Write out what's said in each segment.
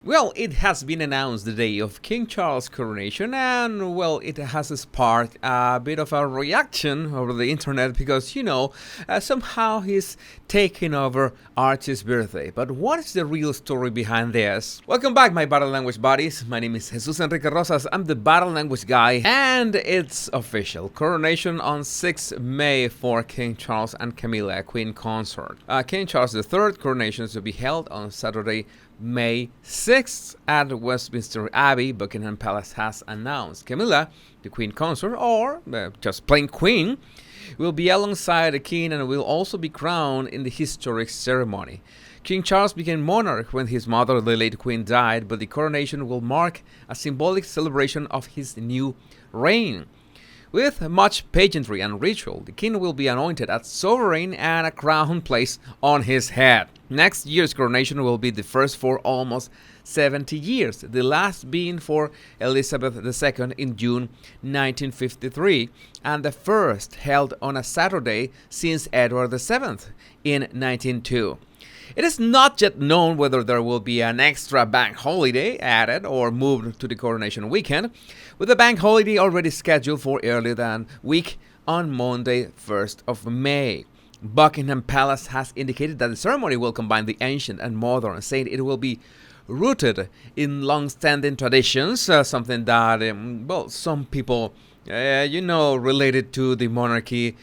Well, it has been announced the day of King Charles' coronation, and well, it has sparked a bit of a reaction over the internet because, somehow he's taking over Archie's birthday. But what is the real story behind this? Welcome back, my battle language buddies. My name is Jesus Enrique Rosas. I'm the battle language guy, and it's official. Coronation on 6 May for King Charles and Camilla, Queen Consort. King Charles III coronation is to be held on Saturday, May 6th at Westminster Abbey. Buckingham Palace has announced Camilla, the Queen Consort, or just plain Queen, will be alongside the King and will also be crowned in the historic ceremony. King Charles became monarch when his mother, the late Queen, died, but the coronation will mark a symbolic celebration of his new reign. With much pageantry and ritual, the king will be anointed as sovereign and a crown placed on his head. Next year's coronation will be the first for almost 70 years, the last being for Elizabeth II in June 1953, and the first held on a Saturday since Edward VII in 1902. It is not yet known whether there will be an extra bank holiday added or moved to the coronation weekend, with the bank holiday already scheduled for earlier than week on Monday, 1st of May. Buckingham Palace has indicated that the ceremony will combine the ancient and modern, saying it will be rooted in long-standing traditions, something that, some people related to the monarchy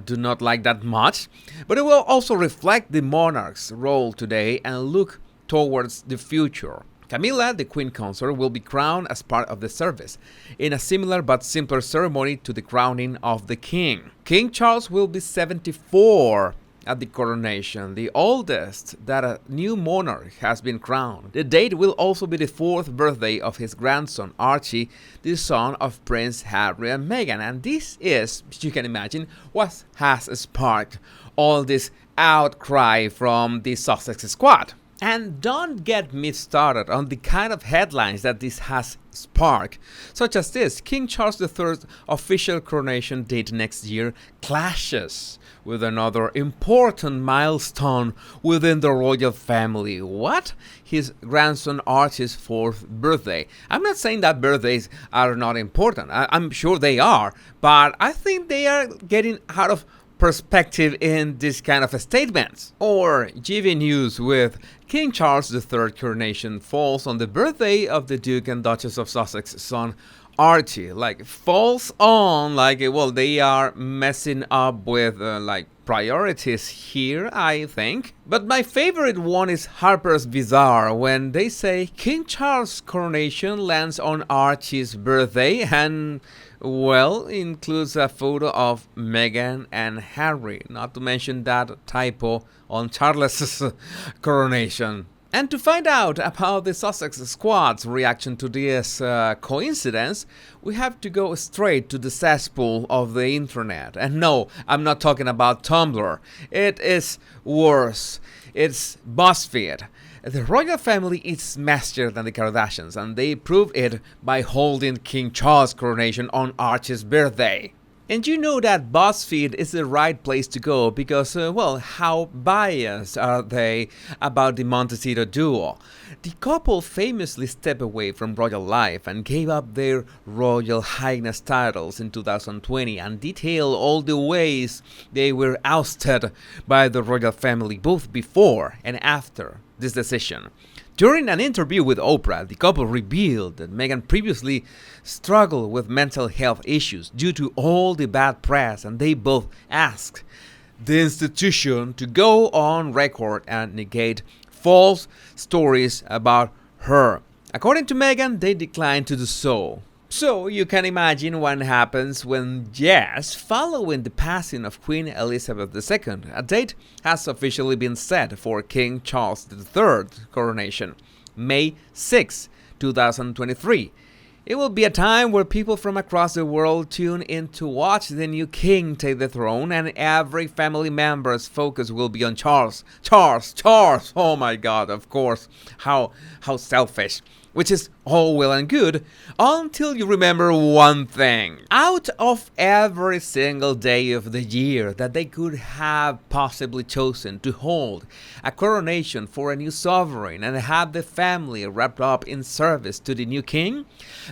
do not like that much. But it will also reflect the monarch's role today and look towards the future. Camilla, the Queen Consort, will be crowned as part of the service, in a similar but simpler ceremony to the crowning of the king. King Charles will be 74 at the coronation, the oldest that a new monarch has been crowned. The date will also be the 4th birthday of his grandson Archie, the son of Prince Harry and Meghan, and this is, as you can imagine, what has sparked all this outcry from the Sussex Squad. And don't get me started on the kind of headlines that this has sparked, such as this: King Charles III's official coronation date next year clashes with another important milestone within the royal family. What? His grandson Archie's 4th birthday. I'm not saying that birthdays are not important. I'm sure they are, but I think they are getting out of perspective in this kind of statements. Or GV News with King Charles III coronation falls on the birthday of the Duke and Duchess of Sussex's son Archie. Falls on, they are messing up with priorities here, I think. But my favorite one is Harper's Bazaar, when they say King Charles' coronation lands on Archie's birthday, and includes a photo of Meghan and Harry, not to mention that typo on Charles's coronation. And to find out about the Sussex Squad's reaction to this coincidence, we have to go straight to the cesspool of the internet. And no, I'm not talking about Tumblr. It is worse. It's BuzzFeed. The royal family is messier than the Kardashians, and they proved it by holding King Charles' coronation on Archie's birthday. And you know that BuzzFeed is the right place to go because, how biased are they about the Montecito duo? The couple famously stepped away from royal life and gave up their Royal Highness titles in 2020 and detailed all the ways they were ousted by the royal family both before and after this decision. During an interview with Oprah, the couple revealed that Meghan previously struggled with mental health issues due to all the bad press, and they both asked the institution to go on record and negate false stories about her. According to Meghan, they declined to do so. So you can imagine what happens when, following the passing of Queen Elizabeth II, a date has officially been set for King Charles III coronation, May 6, 2023. It will be a time where people from across the world tune in to watch the new king take the throne, and every family member's focus will be on Charles. Charles, Charles! Oh my god, of course. How selfish. Which is all well and good until you remember one thing. Out of every single day of the year that they could have possibly chosen to hold a coronation for a new sovereign and have the family wrapped up in service to the new king,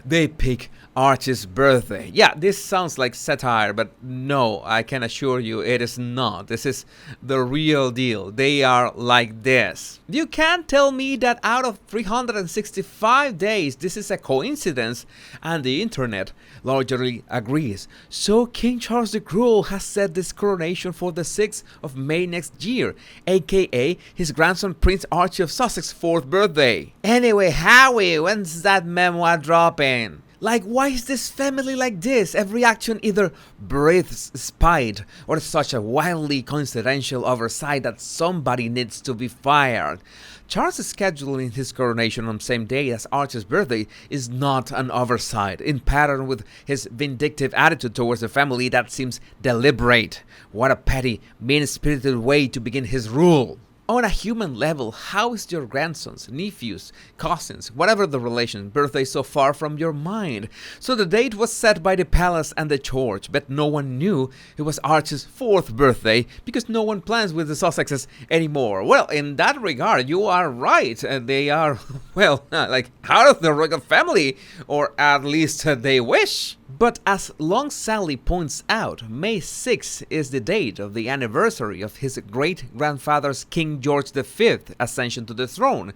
they pick Archie's birthday. Yeah, this sounds like satire, but no, I can assure you it is not. This is the real deal. They are like this. You can't tell me that out of 365 days this is a coincidence, and the internet largely agrees. So King Charles the Cruel has set this coronation for the 6th of May next year, aka his grandson Prince Archie of Sussex 4th birthday. Anyway, Howie, when's that memoir dropping? Like, why is this family like this? Every action either breathes spite or such a wildly coincidental oversight that somebody needs to be fired. Charles scheduling his coronation on the same day as Archie's birthday is not an oversight. In pattern with his vindictive attitude towards the family, that seems deliberate. What a petty, mean-spirited way to begin his rule. On a human level, how is your grandsons, nephews, cousins, whatever the relation, birthday so far from your mind? So the date was set by the palace and the church, but no one knew it was Archie's 4th birthday because no one plans with the Sussexes anymore. Well, in that regard, you are right. They are, well, like out of the royal family, or at least they wish. But as Long Sally points out, May 6 is the date of the anniversary of his great-grandfather's King George V ascension to the throne.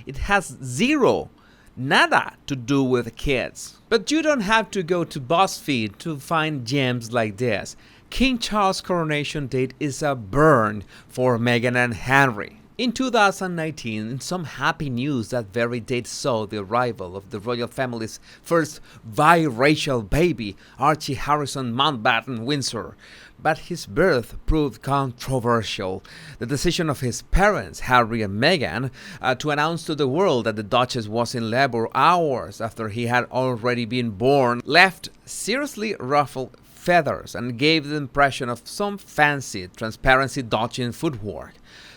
It has nada to do with kids. But you don't have to go to BuzzFeed to find gems like this. King Charles' coronation date is a burn for Meghan and Harry. In 2019, in some happy news, that very date saw the arrival of the royal family's first biracial baby, Archie Harrison Mountbatten Windsor. But his birth proved controversial. The decision of his parents, Harry and Meghan, to announce to the world that the Duchess was in labor hours after he had already been born, left seriously ruffled feathers and gave the impression of some fancy transparency dodging footwork.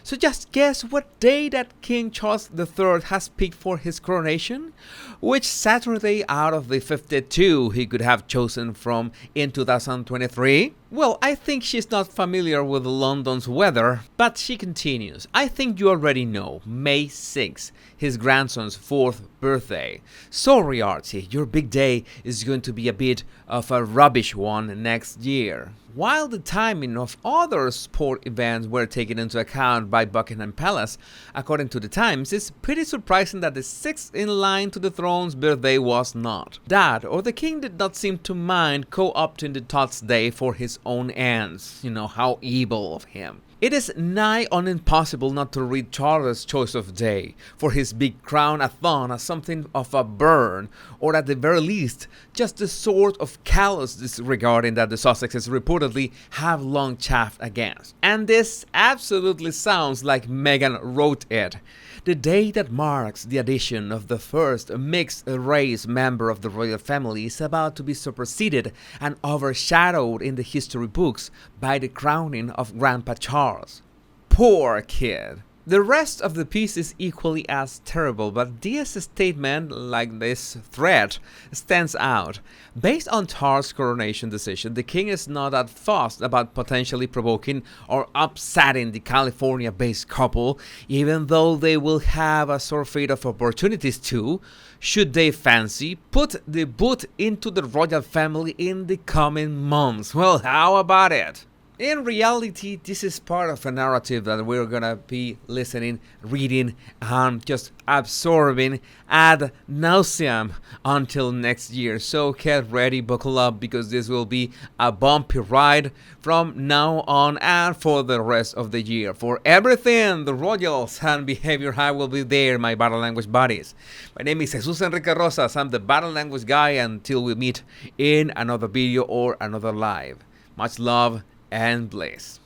So just guess what day that King Charles III has picked for his coronation? Which Saturday out of the 52 he could have chosen from in 2023? Well, I think she's not familiar with London's weather, but she continues. I think you already know, May 6, his grandson's 4th birthday. Sorry, Archie, your big day is going to be a bit of a rubbish one next year. While the timing of other sport events were taken into account by Buckingham Palace, according to the Times, it's pretty surprising that the 6th in line to the throne's birthday was not. That, or the king did not seem to mind co-opting the Todd's day for his own ends. You know, how evil of him. It is nigh on impossible not to read Charles' choice of day for his big crown-a-thon as something of a burn, or at the very least, just the sort of callous disregarding that the Sussexes reportedly have long chaffed against. And this absolutely sounds like Meghan wrote it. The day that marks the addition of the first mixed-race member of the royal family is about to be superseded and overshadowed in the history books by the crowning of Grandpa Charles. Poor kid. The rest of the piece is equally as terrible, but this statement, like this threat, stands out. Based on Charles' coronation decision, the king is not that fussed about potentially provoking or upsetting the California-based couple, even though they will have a surfeit of opportunities to, should they fancy, put the boot into the royal family in the coming months. Well, how about it? In reality, this is part of a narrative that we're gonna be listening, reading, and just absorbing ad nauseam until next year. So get ready, buckle up, because this will be a bumpy ride from now on and for the rest of the year. For everything, the royals and behavior high will be there, my battle language buddies. My name is Jesus Enrique Rosas. I'm the battle language guy. Until we meet in another video or another live. Much love and bliss.